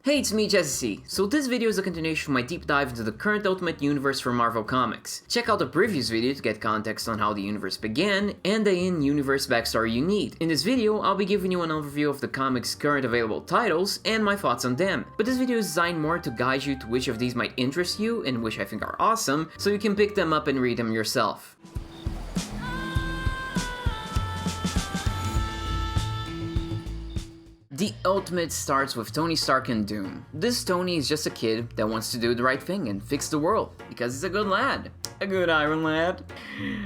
Hey, it's me, Jesse. So this video is a continuation of my deep dive into the current Ultimate Universe for Marvel Comics. Check out the previous video to get context on how the universe began and the in-universe backstory you need. In this video, I'll be giving you an overview of the comic's current available titles and my thoughts on them. But this video is designed more to guide you to which of these might interest you and which I think are awesome, so you can pick them up and read them yourself. The Ultimate starts with Tony Stark and Doom. This Tony is just a kid that wants to do the right thing and fix the world, because he's a good lad. A good Iron Lad.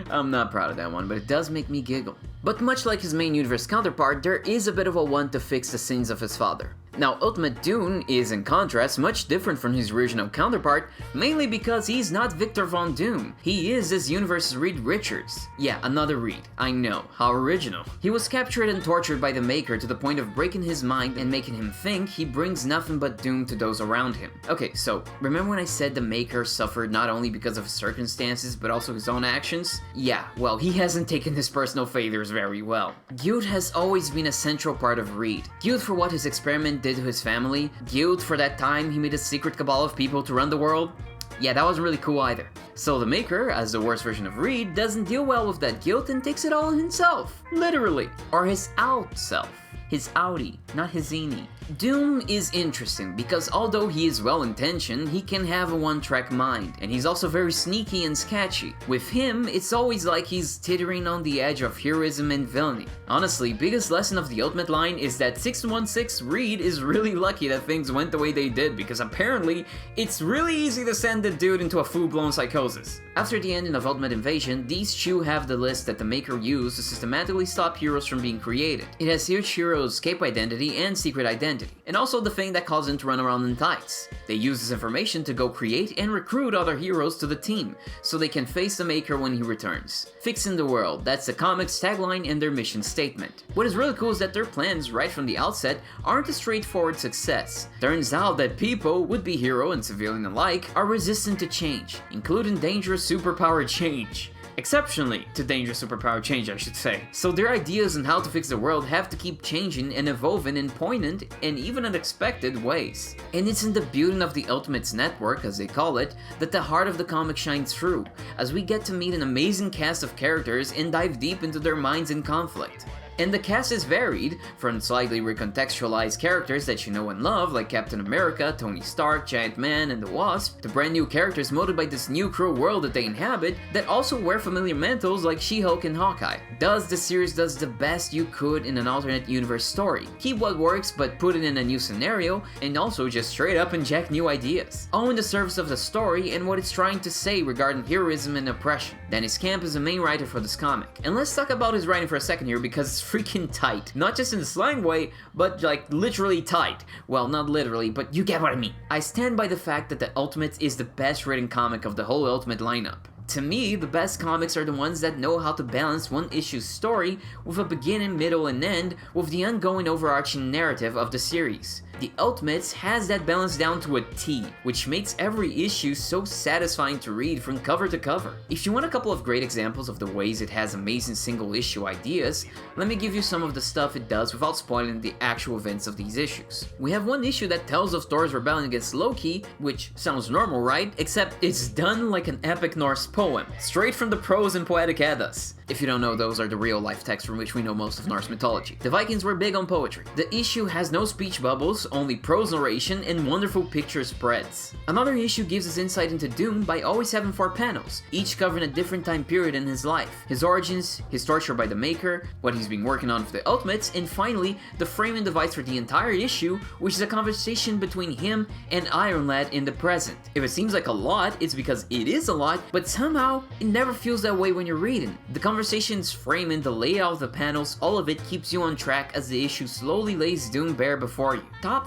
I'm not proud of that one, but it does make me giggle. But much like his main universe counterpart, there is a bit of a want to fix the sins of his father. Now, Ultimate Doom is, in contrast, much different from his original counterpart, mainly because he's not Victor Von Doom. He is this universe's Reed Richards. Yeah, another Reed. I know, how original. He was captured and tortured by the Maker to the point of breaking his mind and making him think he brings nothing but doom to those around him. Okay, so, remember when I said the Maker suffered not only because of his circumstances, but also his own actions? Yeah, well, he hasn't taken his personal failures very well. Guilt has always been a central part of Reed. Guilt for what his experiment did to his family, guilt for that time he made a secret cabal of people to run the world. Yeah, that wasn't really cool either. So the Maker, as the worst version of Reed, doesn't deal well with that guilt and takes it all on himself. Literally. Or his out self. His outie, not his innie. Doom is interesting because although he is well-intentioned, he can have a one-track mind, and he's also very sneaky and sketchy. With him, it's always like he's teetering on the edge of heroism and villainy. Honestly, biggest lesson of the Ultimate line is that 616 Reed is really lucky that things went the way they did, because apparently, it's really easy to send the dude into a full-blown psychosis. After the ending of Ultimate Invasion, these two have the list that the Maker used to systematically stop heroes from being created. It has each hero's cape identity and secret identity, and also the thing that caused him to run around in tights. They use this information to go create and recruit other heroes to the team, so they can face the Maker when he returns. Fixing the world, that's the comic's tagline and their mission statement. What is really cool is that their plans, right from the outset, aren't a straightforward success. Turns out that people, would-be hero and civilian alike, are resistant to change, including dangerous superpower change. Exceptionally to dangerous superpower change, I should say. So their ideas on how to fix the world have to keep changing and evolving in poignant and even unexpected ways. And it's in the beauty of the Ultimates network, as they call it, that the heart of the comic shines through, as we get to meet an amazing cast of characters and dive deep into their minds in conflict. And the cast is varied, from slightly recontextualized characters that you know and love, like Captain America, Tony Stark, Giant Man, and the Wasp, to brand new characters molded by this new cruel world that they inhabit, that also wear familiar mantles like She-Hulk and Hawkeye. Thus, the series does the best you could in an alternate universe story. Keep what works, but put it in a new scenario, and also just straight up inject new ideas. All in the service of the story and what it's trying to say regarding heroism and oppression. Dennis Camp is the main writer for this comic. And let's talk about his writing for a second here, because it's freaking tight. Not just in the slang way, but like literally tight. Well, not literally, but you get what I mean. I stand by the fact that the Ultimates is the best written comic of the whole Ultimate lineup. To me, the best comics are the ones that know how to balance one issue's story with a beginning, middle, and end with the ongoing overarching narrative of the series. The Ultimates has that balance down to a T, which makes every issue so satisfying to read from cover to cover. If you want a couple of great examples of the ways it has amazing single issue ideas, let me give you some of the stuff it does without spoiling the actual events of these issues. We have one issue that tells of Thor's rebellion against Loki, which sounds normal, right? Except it's done like an epic Norse poem, straight from the prose and poetic Eddas. If you don't know, those are the real life texts from which we know most of Norse mythology. The Vikings were big on poetry. The issue has no speech bubbles, only prose narration and wonderful picture spreads. Another issue gives us insight into Doom by always having 4 panels, each covering a different time period in his life, his origins, his torture by the Maker, what he's been working on for the Ultimates, and finally, the framing device for the entire issue, which is a conversation between him and Iron Lad in the present. If it seems like a lot, it's because it is a lot, but somehow, it never feels that way when you're reading. The conversation's framing, the layout of the panels, all of it keeps you on track as the issue slowly lays Doom bare before you. Top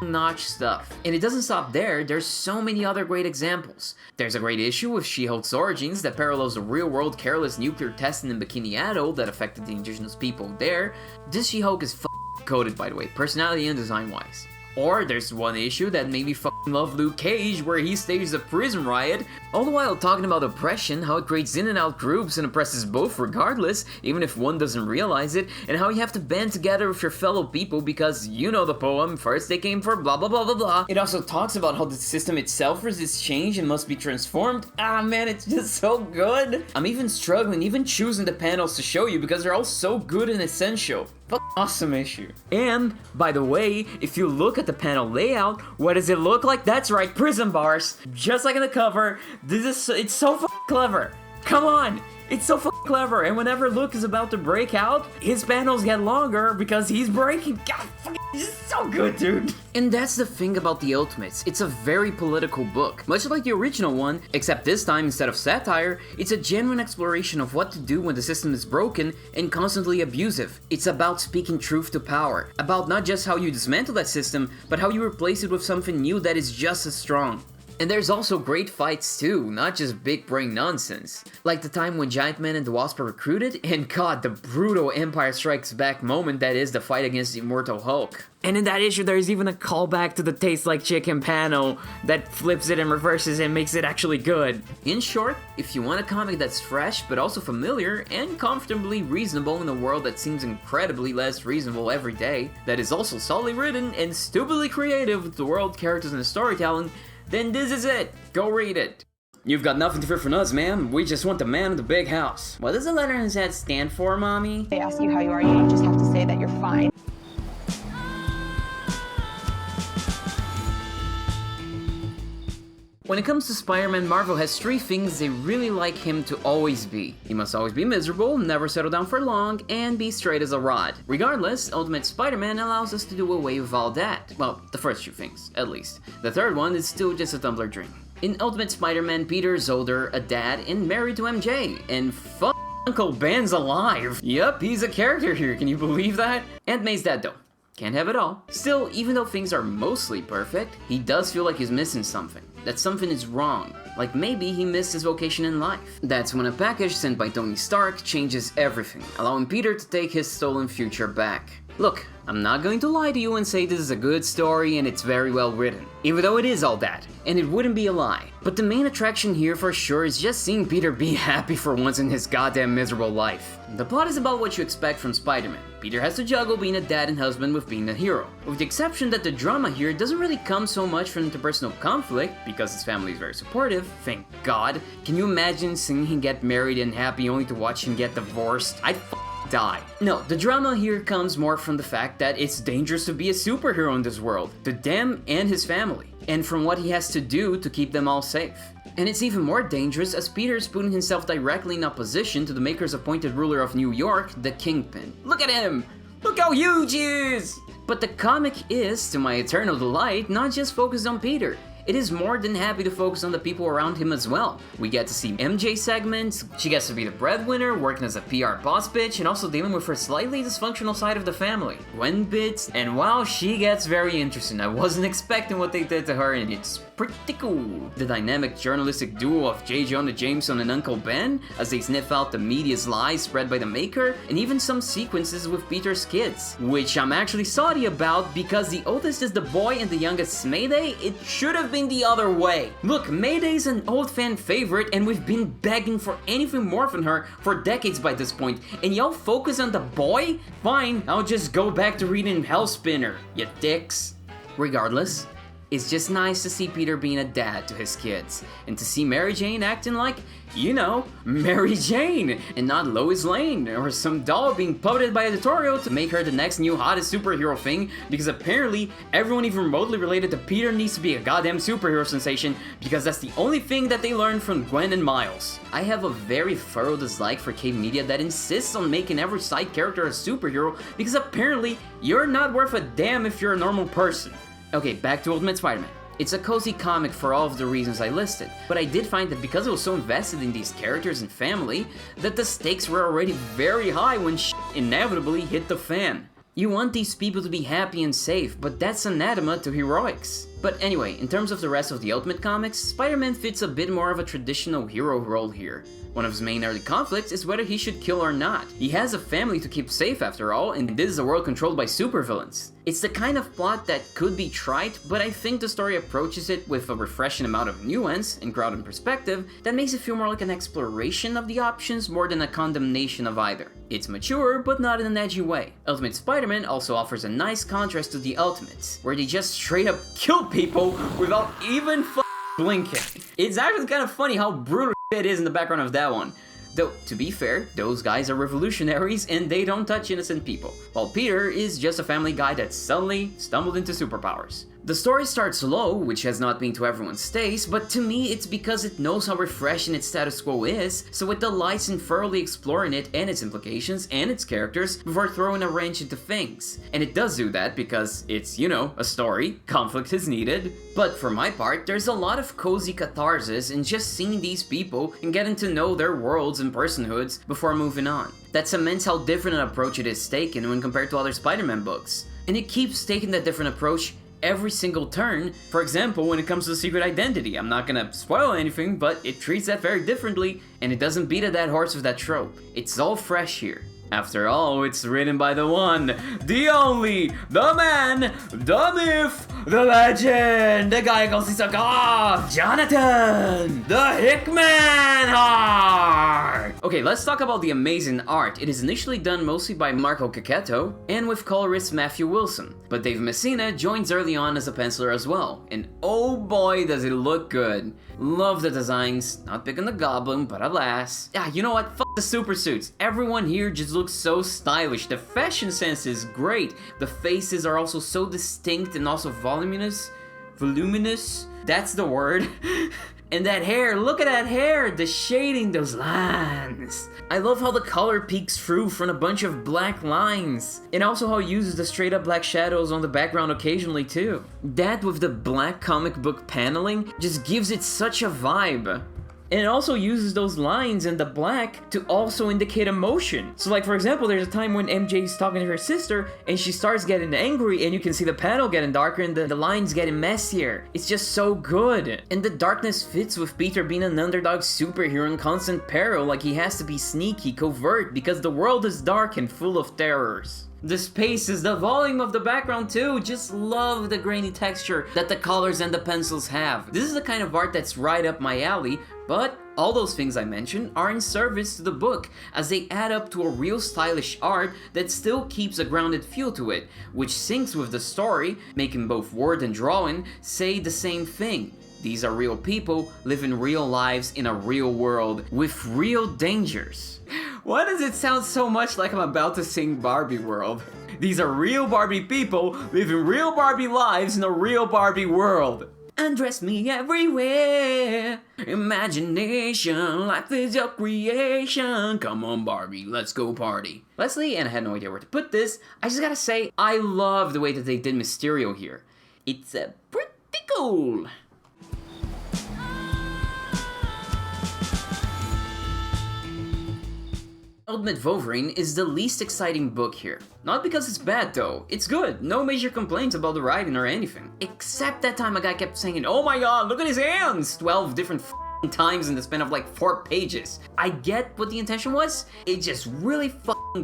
notch stuff. And it doesn't stop there, there's so many other great examples. There's a great issue with She-Hulk's origins that parallels the real-world careless nuclear testing in Bikini Atoll that affected the indigenous people there. This She-Hulk is coded, by the way, personality and design-wise. Or there's one issue that made me fucking love Luke Cage, where he stages a prison riot, all the while talking about oppression, how it creates in and out groups and oppresses both regardless, even if one doesn't realize it, and how you have to band together with your fellow people because you know the poem, first they came for blah blah blah blah blah. It also talks about how the system itself resists change and must be transformed. Ah man, it's just so good. I'm even struggling, even choosing the panels to show you because they're all so good and essential. Awesome issue. And, by the way, if you look at the panel layout, what does it look like? That's right, prison bars. Just like in the cover, it's so clever. Come on! It's so clever, and whenever Luke is about to break out, his panels get longer because he's breaking. God, it's so good, dude. And that's the thing about the Ultimates. It's a very political book. Much like the original one, except this time, instead of satire, it's a genuine exploration of what to do when the system is broken and constantly abusive. It's about speaking truth to power. About not just how you dismantle that system, but how you replace it with something new that is just as strong. And there's also great fights too, not just big brain nonsense. Like the time when Giant Man and the Wasp are recruited, and god, the brutal Empire Strikes Back moment that is the fight against the Immortal Hulk. And in that issue, there's even a callback to the Taste Like Chicken panel that flips it and reverses it and makes it actually good. In short, if you want a comic that's fresh, but also familiar, and comfortably reasonable in a world that seems incredibly less reasonable every day, that is also solidly written and stupidly creative with the world, characters, and the storytelling, then this is it. Go read it. You've got nothing to fear from us, ma'am. We just want the man in the big house. What does the letter in his head stand for, Mommy? They ask you how you are, you just have to say that you're fine. When it comes to Spider-Man, Marvel has three things they really like him to always be. He must always be miserable, never settle down for long, and be straight as a rod. Regardless, Ultimate Spider-Man allows us to do away with all that. Well, the first two things, at least. The third one is still just a Tumblr dream. In Ultimate Spider-Man, Peter is older, a dad, and married to MJ, and Uncle Ben's alive! Yup, he's a character here, can you believe that? Aunt May's dead though. Can't have it all. Still, even though things are mostly perfect, he does feel like he's missing something. That something is wrong. Like maybe he missed his vocation in life. That's when a package sent by Tony Stark changes everything, allowing Peter to take his stolen future back. Look, I'm not going to lie to you and say this is a good story and it's very well written, even though it is all that, and it wouldn't be a lie. But the main attraction here for sure is just seeing Peter be happy for once in his goddamn miserable life. The plot is about what you expect from Spider-Man. Peter has to juggle being a dad and husband with being a hero, with the exception that the drama here doesn't really come so much from interpersonal conflict, because his family is very supportive, thank God. Can you imagine seeing him get married and happy only to watch him get divorced? I'd die. No, the drama here comes more from the fact that it's dangerous to be a superhero in this world, to them and his family, and from what he has to do to keep them all safe. And it's even more dangerous as Peter is putting himself directly in opposition to the Maker's appointed ruler of New York, the Kingpin. Look at him! Look how huge he is! But the comic is, to my eternal delight, not just focused on Peter. It is more than happy to focus on the people around him as well. We get to see MJ segments, she gets to be the breadwinner, working as a PR boss bitch, and also dealing with her slightly dysfunctional side of the family, Gwen bits, and wow, she gets very interesting. I wasn't expecting what they did to her, and it's pretty cool. The dynamic journalistic duo of J. Jonah Jameson and Uncle Ben, as they sniff out the media's lies spread by the Maker, and even some sequences with Peter's kids, which I'm actually salty about because the oldest is the boy and the youngest is Mayday. It should have been the other way. Look, Mayday's an old fan favorite and we've been begging for anything more from her for decades by this point, and y'all focus on the boy? Fine, I'll just go back to reading Hellspinner, you dicks. Regardless, it's just nice to see Peter being a dad to his kids, and to see Mary Jane acting like, you know, Mary Jane, and not Lois Lane, or some doll being puppeted by editorial to make her the next new hottest superhero thing, because apparently everyone even remotely related to Peter needs to be a goddamn superhero sensation, because that's the only thing that they learned from Gwen and Miles. I have a very thorough dislike for Cave Media that insists on making every side character a superhero, because apparently you're not worth a damn if you're a normal person. Okay, back to Ultimate Spider-Man. It's a cozy comic for all of the reasons I listed, but I did find that because I was so invested in these characters and family, that the stakes were already very high when shit inevitably hit the fan. You want these people to be happy and safe, but that's anathema to heroics. But anyway, in terms of the rest of the Ultimate comics, Spider-Man fits a bit more of a traditional hero role here. One of his main early conflicts is whether he should kill or not. He has a family to keep safe after all, and this is a world controlled by supervillains. It's the kind of plot that could be trite, but I think the story approaches it with a refreshing amount of nuance and crowd and perspective that makes it feel more like an exploration of the options more than a condemnation of either. It's mature, but not in an edgy way. Ultimate Spider-Man also offers a nice contrast to the Ultimates, where they just straight up kill people without even blinking. It's actually kind of funny how brutal it is in the background of that one. Though, to be fair, those guys are revolutionaries and they don't touch innocent people, while Peter is just a family guy that suddenly stumbled into superpowers. The story starts low, which has not been to everyone's taste, but to me it's because it knows how refreshing its status quo is, so it delights in thoroughly exploring it and its implications and its characters before throwing a wrench into things. And it does do that because it's, you know, a story, conflict is needed. But for my part, there's a lot of cozy catharsis in just seeing these people and getting to know their worlds and personhoods before moving on. That cements how different an approach it is taken when compared to other Spider-Man books. And it keeps taking that different approach every single turn. For example, when it comes to the secret identity, I'm not gonna spoil anything, but it treats that very differently, and it doesn't beat a dead horse with that trope. It's all fresh here. After all, it's written by the one, the only, the man, the myth, the legend, the guy goes to off, Jonathan, the Hickman Heart! Okay, let's talk about the amazing art. It is initially done mostly by Marco Cacchetto and with colorist Matthew Wilson, but Dave Messina joins early on as a penciler as well, and oh boy does it look good. Love the designs, not big on the Goblin, but alas. Yeah, you know what, fuck the super suits. Everyone here just looks so stylish, the fashion sense is great, the faces are also so distinct and also voluminous, that's the word. And that hair, look at that hair, the shading, those lines. I love how the color peeks through from a bunch of black lines. And also how it uses the straight up black shadows on the background occasionally too. That with the black comic book paneling just gives it such a vibe. And it also uses those lines in the black to also indicate emotion. So like for example, there's a time when MJ's talking to her sister and she starts getting angry and you can see the panel getting darker and the lines getting messier. It's just so good. And the darkness fits with Peter being an underdog superhero in constant peril, like he has to be sneaky, covert, because the world is dark and full of terrors. The spaces, the volume of the background too, just love the grainy texture that the colors and the pencils have. This is the kind of art that's right up my alley, but all those things I mentioned are in service to the book, as they add up to a real stylish art that still keeps a grounded feel to it, which syncs with the story, making both word and drawing say the same thing. These are real people living real lives in a real world with real dangers. Why does it sound so much like I'm about to sing Barbie World? These are real Barbie people living real Barbie lives in a real Barbie world. Undress me everywhere. Imagination, life is your creation. Come on, Barbie, let's go party. Leslie, and I had no idea where to put this, I just gotta say, I love the way that they did Mysterio here. It's pretty cool. Ultimate Wolverine is the least exciting book here. Not because it's bad though, it's good, no major complaints about the writing or anything. Except that time a guy kept saying, oh my god, look at his hands! 12 different times in the span of like 4 pages. I get what the intention was, it's just really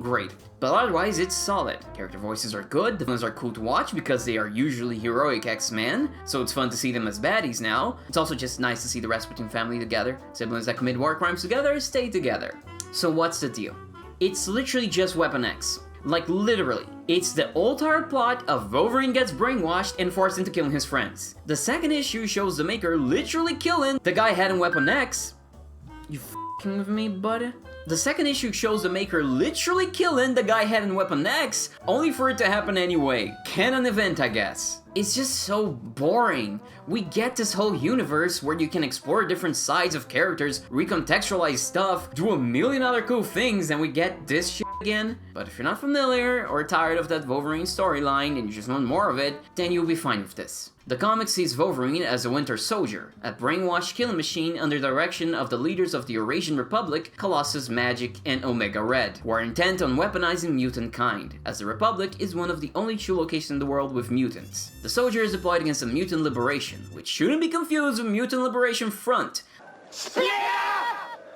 great. But otherwise it's solid. Character voices are good, the villains are cool to watch because they are usually heroic X-Men, so it's fun to see them as baddies now. It's also just nice to see the Rasputin family together. Siblings that commit war crimes together stay together. So what's the deal? It's literally just Weapon X. Like literally. It's the old tired plot of Wolverine gets brainwashed and forced into killing his friends. The second issue shows the Maker literally killing the guy head in Weapon X. You f***ing with me, buddy? The second issue shows the Maker literally killing the guy head in Weapon X, only for it to happen anyway. Canon event, I guess. It's just so boring. We get this whole universe where you can explore different sides of characters, recontextualize stuff, do a million other cool things, and we get this shit again, but if you're not familiar or tired of that Wolverine storyline and you just want more of it, then you'll be fine with this. The comic sees Wolverine as a Winter Soldier, a brainwashed killing machine under the direction of the leaders of the Eurasian Republic, Colossus, Magic, and Omega Red, who are intent on weaponizing mutant kind, as the Republic is one of the only true locations in the world with mutants. The soldier is deployed against a mutant liberation, which shouldn't be confused with Mutant Liberation Front.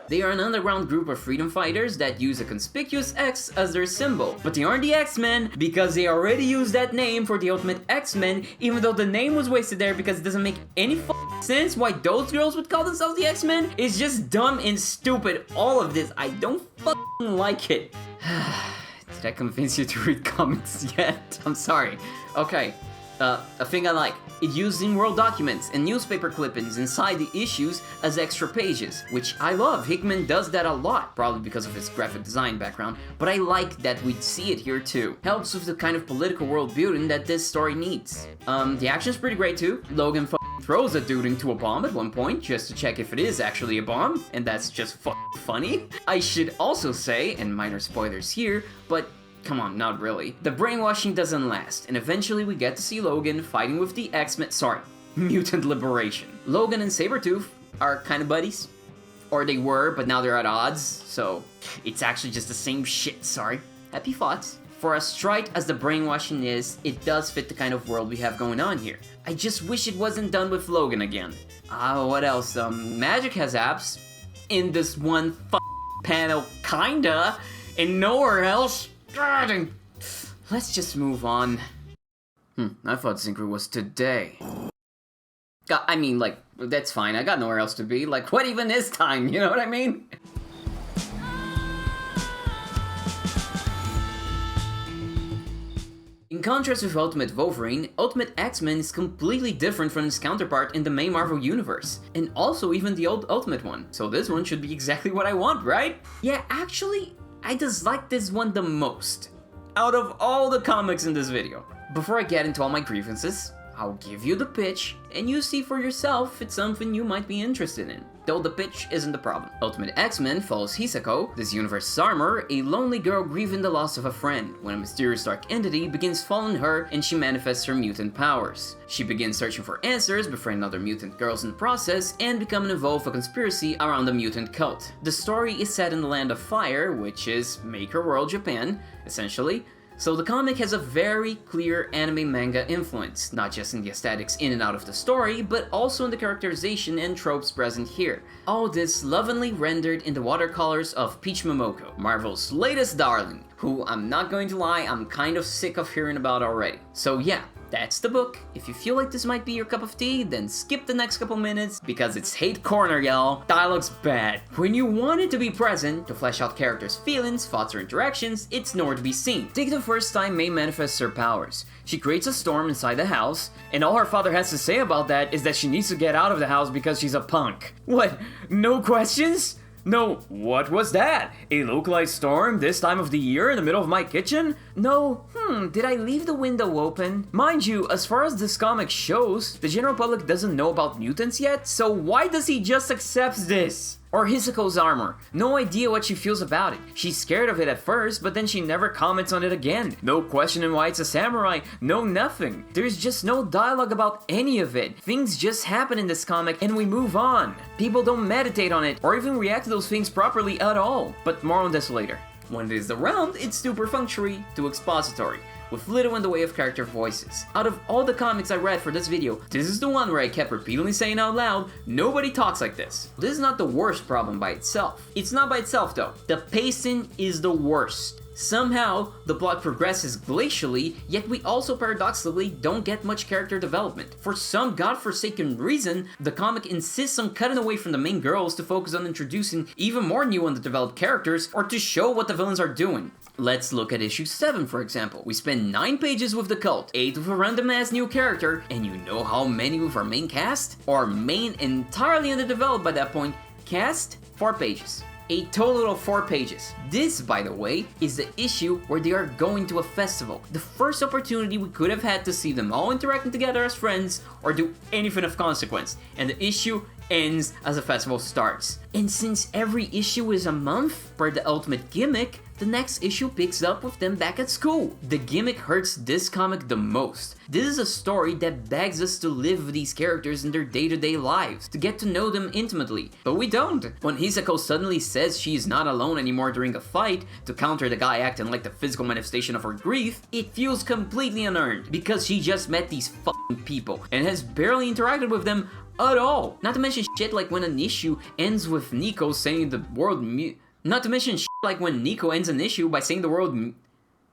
They are an underground group of freedom fighters that use a conspicuous X as their symbol. But they aren't the X-Men because they already used that name for the Ultimate X-Men, even though the name was wasted there because it doesn't make any sense why those girls would call themselves the X-Men. It's just dumb and stupid. All of this, I don't like it. Did I convince you to read comics yet? I'm sorry. Okay. A thing I like. It used in-world documents and newspaper clippings inside the issues as extra pages, which I love. Hickman does that a lot, probably because of his graphic design background, but I like that we'd see it here too. Helps with the kind of political world building that this story needs. The action's pretty great too. Logan throws a dude into a bomb at one point just to check if it is actually a bomb, and that's just funny. I should also say, and minor spoilers here, but come on, not really. The brainwashing doesn't last, and eventually we get to see Logan fighting with the X-Men, Mutant Liberation. Logan and Sabretooth are kind of buddies. Or they were, but now they're at odds, so it's actually just the same shit, sorry. Happy thoughts. For as trite as the brainwashing is, it does fit the kind of world we have going on here. I just wish it wasn't done with Logan again. What else? Magic has apps. In this one panel, kinda, and nowhere else. God, let's just move on. I thought Synchro was today. I mean, like, that's fine. I got nowhere else to be. Like, what even is time? You know what I mean? In contrast with Ultimate Wolverine, Ultimate X-Men is completely different from its counterpart in the main Marvel universe, and also even the old Ultimate one. So this one should be exactly what I want, right? Yeah, actually, I dislike this one the most out of all the comics in this video. Before I get into all my grievances, I'll give you the pitch, and you see for yourself if it's something you might be interested in. Though the pitch isn't the problem. Ultimate X-Men follows Hisako, this universe's armor, a lonely girl grieving the loss of a friend, when a mysterious dark entity begins following her and she manifests her mutant powers. She begins searching for answers, befriending other mutant girls in the process, and becoming involved with a conspiracy around the mutant cult. The story is set in the Land of Fire, which is Maker World Japan, essentially. So the comic has a very clear anime manga influence, not just in the aesthetics in and out of the story, but also in the characterization and tropes present here. All this lovingly rendered in the watercolors of Peach Momoko, Marvel's latest darling, who I'm not going to lie, I'm kind of sick of hearing about already. So yeah, that's the book. If you feel like this might be your cup of tea, then skip the next couple minutes, because it's hate corner, y'all. Dialogue's bad. When you want it to be present, to flesh out characters' feelings, thoughts, or interactions, it's nowhere to be seen. Take the first time May manifests her powers. She creates a storm inside the house, and all her father has to say about that is that she needs to get out of the house because she's a punk. What? No questions? No, what was that? A localized storm this time of the year in the middle of my kitchen? No, did I leave the window open? Mind you, as far as this comic shows, the general public doesn't know about mutants yet, so why does he just accept this? Or Hisako's armor. No idea what she feels about it. She's scared of it at first, but then she never comments on it again. No questioning why it's a samurai. No nothing. There's just no dialogue about any of it. Things just happen in this comic and we move on. People don't meditate on it or even react to those things properly at all. But more on this later. When it is around, it's super functionary to expository, with little in the way of character voices. Out of all the comics I read for this video, this is the one where I kept repeatedly saying out loud, nobody talks like this. This is not the worst problem by itself. It's not by itself though. The pacing is the worst. Somehow, the plot progresses glacially, yet we also paradoxically don't get much character development. For some godforsaken reason, the comic insists on cutting away from the main girls to focus on introducing even more new underdeveloped characters or to show what the villains are doing. Let's look at issue 7 for example. We spend 9 pages with the cult, 8 with a random ass new character, and you know how many with our main cast? Our main entirely underdeveloped by that point cast? 4 pages. A total of 4 pages. This, by the way, is the issue where they are going to a festival. The first opportunity we could have had to see them all interacting together as friends or do anything of consequence. And the issue ends as the festival starts. And since every issue is a month per the ultimate gimmick, The next issue picks up with them back at school. The gimmick hurts this comic the most. This is a story that begs us to live with these characters in their day-to-day lives, to get to know them intimately, but we don't. When Hisako suddenly says she is not alone anymore during a fight, to counter the guy acting like the physical manifestation of her grief, it feels completely unearned, because she just met these fucking people, and has barely interacted with them at all. Not to mention shit like when an issue ends with Nico saying the word Not to mention shit like when Nico ends an issue by saying the word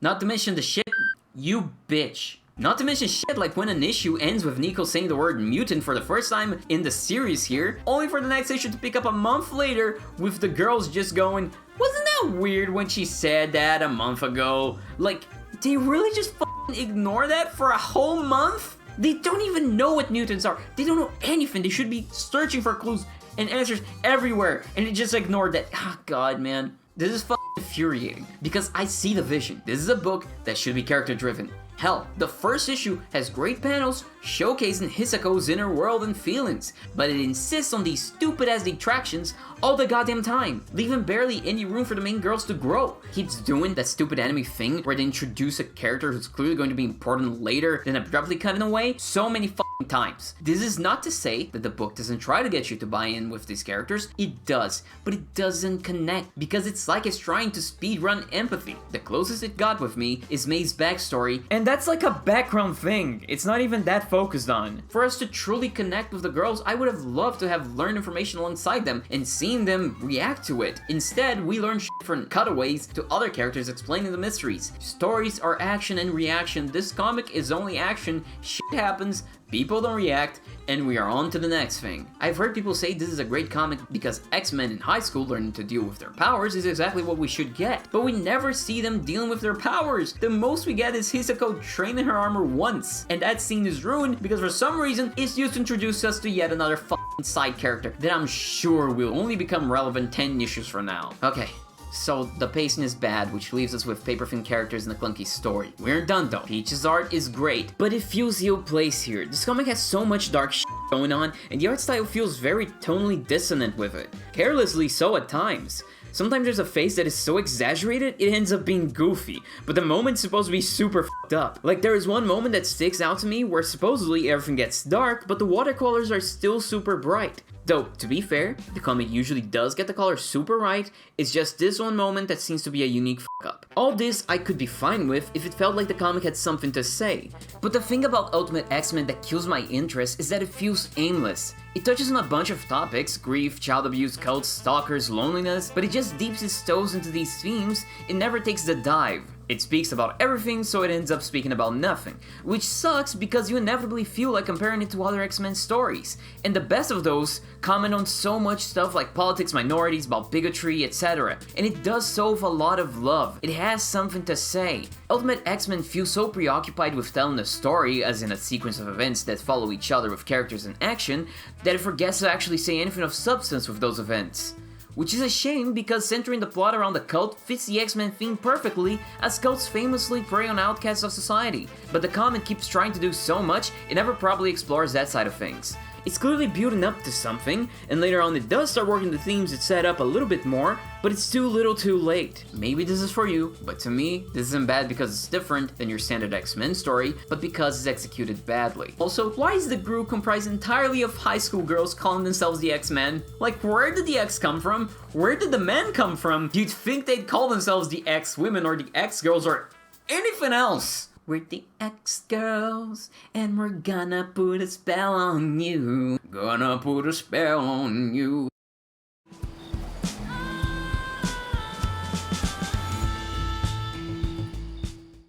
Not to mention the shit, you bitch. Not to mention shit like when an issue ends with Nico saying the word mutant for the first time in the series here, only for the next issue to pick up a month later with the girls just going, wasn't that weird when she said that a month ago? Like, they really just fucking ignore that for a whole month? They don't even know what mutants are. They don't know anything. They should be searching for clues and answers everywhere, and they just ignored that. Ah, God, man. This is fucking infuriating, because I see the vision. This is a book that should be character driven. Hell, the first issue has great panels showcasing Hisako's inner world and feelings, but it insists on these stupid-ass detractions all the goddamn time, leaving barely any room for the main girls to grow. Keeps doing that stupid anime thing where they introduce a character who's clearly going to be important later, then abruptly cutting away so many fucking times. This is not to say that the book doesn't try to get you to buy in with these characters, it does, but it doesn't connect, because it's like it's trying to speedrun empathy. The closest it got with me is May's backstory, and that's like a background thing. It's not even that focused on. For us to truly connect with the girls, I would have loved to have learned information alongside them and seen them react to it. Instead, we learn shit from cutaways to other characters explaining the mysteries. Stories are action and reaction. This comic is only action, shit happens, people don't react, and we are on to the next thing. I've heard people say this is a great comic because X-Men in high school learning to deal with their powers is exactly what we should get, but we never see them dealing with their powers. The most we get is Hisako training her armor once, and that scene is ruined because for some reason it's used to introduce us to yet another fucking side character that I'm sure will only become relevant 10 issues from now. Okay. So, the pacing is bad, which leaves us with paper-thin characters and a clunky story. We're done though. Peach's art is great, but it feels ill-placed here. This comic has so much dark shit going on, and the art style feels very tonally dissonant with it. Carelessly so at times. Sometimes there's a face that is so exaggerated, it ends up being goofy, but the moment's supposed to be super f***ed up. Like, there is one moment that sticks out to me where supposedly everything gets dark, but the watercolors are still super bright. Though, to be fair, the comic usually does get the color super right, it's just this one moment that seems to be a unique f***up. All this I could be fine with if it felt like the comic had something to say. But the thing about Ultimate X-Men that kills my interest is that it feels aimless. It touches on a bunch of topics, grief, child abuse, cults, stalkers, loneliness, but it just dips its toes into these themes, it never takes the dive. It speaks about everything, so it ends up speaking about nothing, which sucks because you inevitably feel like comparing it to other X-Men stories, and the best of those comment on so much stuff like politics, minorities, about bigotry, etc., and it does so with a lot of love. It has something to say. Ultimate X-Men feels so preoccupied with telling a story, as in a sequence of events that follow each other with characters in action, that it forgets to actually say anything of substance with those events. Which is a shame because centering the plot around the cult fits the X-Men theme perfectly, as cults famously prey on outcasts of society. But the comic keeps trying to do so much, it never properly explores that side of things. It's clearly building up to something, and later on it does start working the themes it set up a little bit more, but it's too little too late. Maybe this is for you, but to me, this isn't bad because it's different than your standard X-Men story, but because it's executed badly. Also, why is the group comprised entirely of high school girls calling themselves the X-Men? Like, where did the X come from? Where did the men come from? You'd think they'd call themselves the X-Women or the X-Girls or anything else. We're the X-Girls, and we're gonna put a spell on you. Gonna put a spell on you.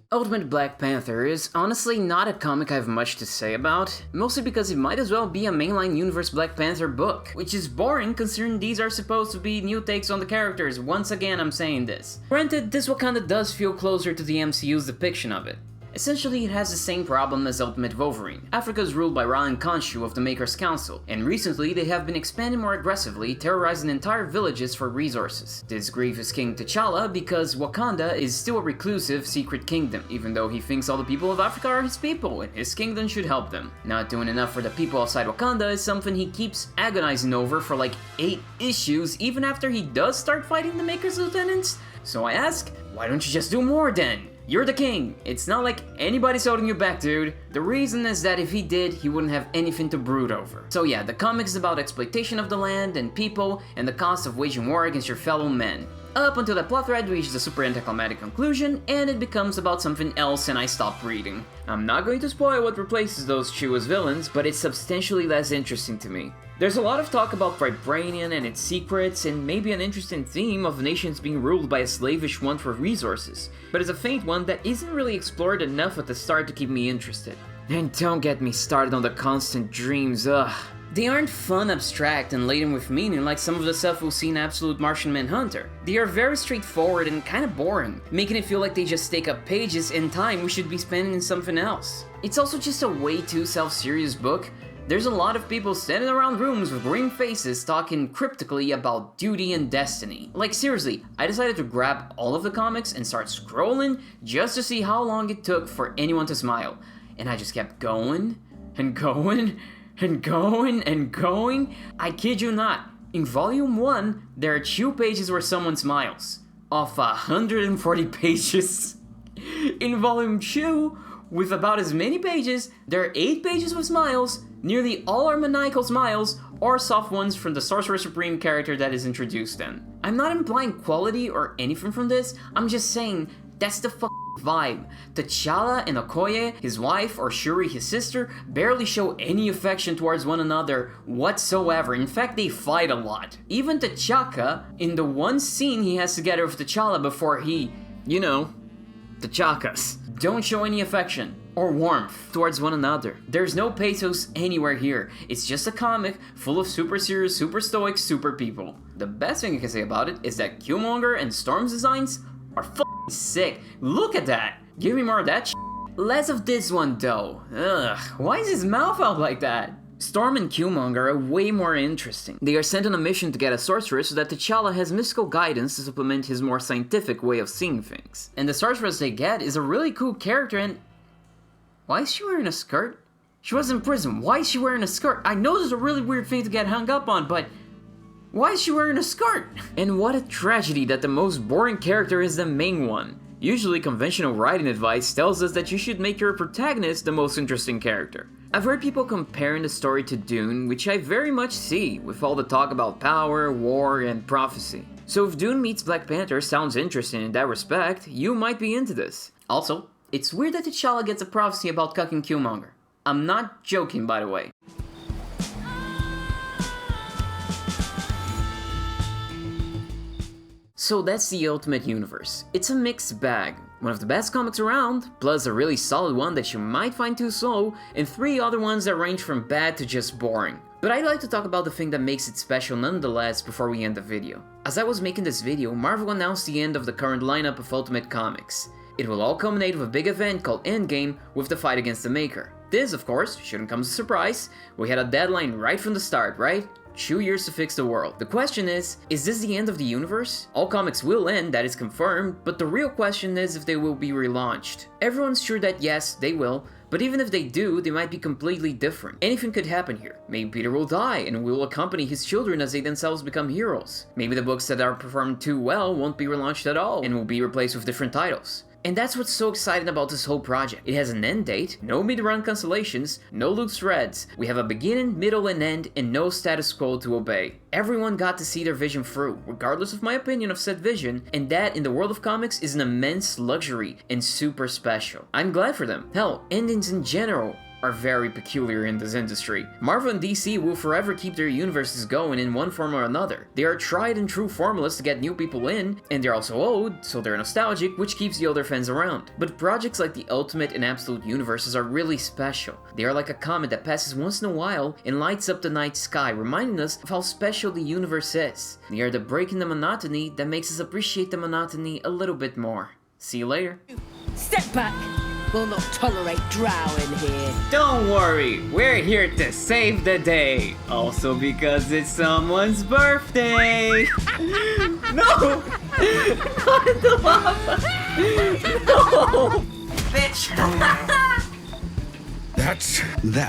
Ultimate Black Panther is honestly not a comic I have much to say about, mostly because it might as well be a mainline universe Black Panther book, which is boring considering these are supposed to be new takes on the characters. Once again, I'm saying this. Granted, this Wakanda does feel closer to the MCU's depiction of it. Essentially, it has the same problem as Ultimate Wolverine. Africa is ruled by Ra and Khonshu of the Maker's Council, and recently they have been expanding more aggressively, terrorizing entire villages for resources. This grieves King T'Challa because Wakanda is still a reclusive, secret kingdom, even though he thinks all the people of Africa are his people, and his kingdom should help them. Not doing enough for the people outside Wakanda is something he keeps agonizing over for like 8 issues, even after he does start fighting the Maker's lieutenants. So I ask, why don't you just do more then? You're the king. It's not like anybody's holding you back, dude. The reason is that if he did, he wouldn't have anything to brood over. So yeah, the comic is about exploitation of the land and people and the cost of waging war against your fellow men. Up until that plot thread reaches a super anticlimactic conclusion, and it becomes about something else and I stop reading. I'm not going to spoil what replaces those two as villains, but it's substantially less interesting to me. There's a lot of talk about Vibranium and its secrets, and maybe an interesting theme of nations being ruled by a slavish want for resources, but it's a faint one that isn't really explored enough at the start to keep me interested. And don't get me started on the constant dreams, ugh. They aren't fun, abstract, and laden with meaning like some of the stuff we'll see in Absolute Martian Manhunter. They are very straightforward and kinda boring, making it feel like they just take up pages and time we should be spending in something else. It's also just a way too self-serious book. There's a lot of people standing around rooms with green faces talking cryptically about duty and destiny. Like seriously, I decided to grab all of the comics and start scrolling just to see how long it took for anyone to smile. And I just kept going, and going, and going, and going. I kid you not, in volume 1, there are 2 pages where someone smiles. Of 140 pages. In volume 2, with about as many pages, there are 8 pages with smiles. Nearly all are maniacal smiles, or soft ones from the Sorcerer Supreme character that is introduced in. I'm not implying quality or anything from this, I'm just saying that's the vibe. T'Challa and Okoye, his wife, or Shuri, his sister, barely show any affection towards one another whatsoever. In fact, they fight a lot. Even T'Chaka, in the one scene he has together with T'Challa before he, you know, T'Chakas, don't show any affection or warmth towards one another. There's no pathos anywhere here. It's just a comic full of super serious, super stoic, super people. The best thing I can say about it is that Killmonger and Storm's designs are f***ing sick. Look at that. Give me more of that shit. Less of this one though. Ugh, why is his mouth out like that? Storm and Killmonger are way more interesting. They are sent on a mission to get a sorceress so that T'Challa has mystical guidance to supplement his more scientific way of seeing things. And the sorceress they get is a really cool character and... Why is she wearing a skirt? She was in prison. Why is she wearing a skirt? I know this is a really weird thing to get hung up on, but... Why is she wearing a skirt? And what a tragedy that the most boring character is the main one. Usually conventional writing advice tells us that you should make your protagonist the most interesting character. I've heard people comparing the story to Dune, which I very much see, with all the talk about power, war, and prophecy. So if Dune meets Black Panther sounds interesting in that respect, you might be into this. Also, it's weird that T'Challa gets a prophecy about cucking Killmonger. I'm not joking, by the way. So that's the Ultimate Universe. It's a mixed bag. One of the best comics around, plus a really solid one that you might find too slow, and 3 other ones that range from bad to just boring. But I'd like to talk about the thing that makes it special nonetheless before we end the video. As I was making this video, Marvel announced the end of the current lineup of Ultimate Comics. It will all culminate with a big event called Endgame with the fight against the Maker. This, of course, shouldn't come as a surprise. We had a deadline right from the start, right? 2 years to fix the world. The question is this the end of the universe? All comics will end, that is confirmed, but the real question is if they will be relaunched. Everyone's sure that yes, they will, but even if they do, they might be completely different. Anything could happen here. Maybe Peter will die and will accompany his children as they themselves become heroes. Maybe the books that are performed too well won't be relaunched at all and will be replaced with different titles. And that's what's so exciting about this whole project. It has an end date, no mid-run cancellations, no loose threads. We have a beginning, middle, and end, and no status quo to obey. Everyone got to see their vision through, regardless of my opinion of said vision, and that in the world of comics is an immense luxury and super special. I'm glad for them. Hell, endings in general are very peculiar in this industry. Marvel and DC will forever keep their universes going in one form or another. They are tried and true formulas to get new people in, and they're also old, so they're nostalgic, which keeps the older fans around. But projects like the Ultimate and Absolute universes are really special. They are like a comet that passes once in a while and lights up the night sky, reminding us of how special the universe is. They are the break in the monotony that makes us appreciate the monotony a little bit more. See you later. Step back! We'll not tolerate drowning here. Don't worry, we're here to save the day. Also because it's someone's birthday. No! Not in the lava! No! Bitch! That's that.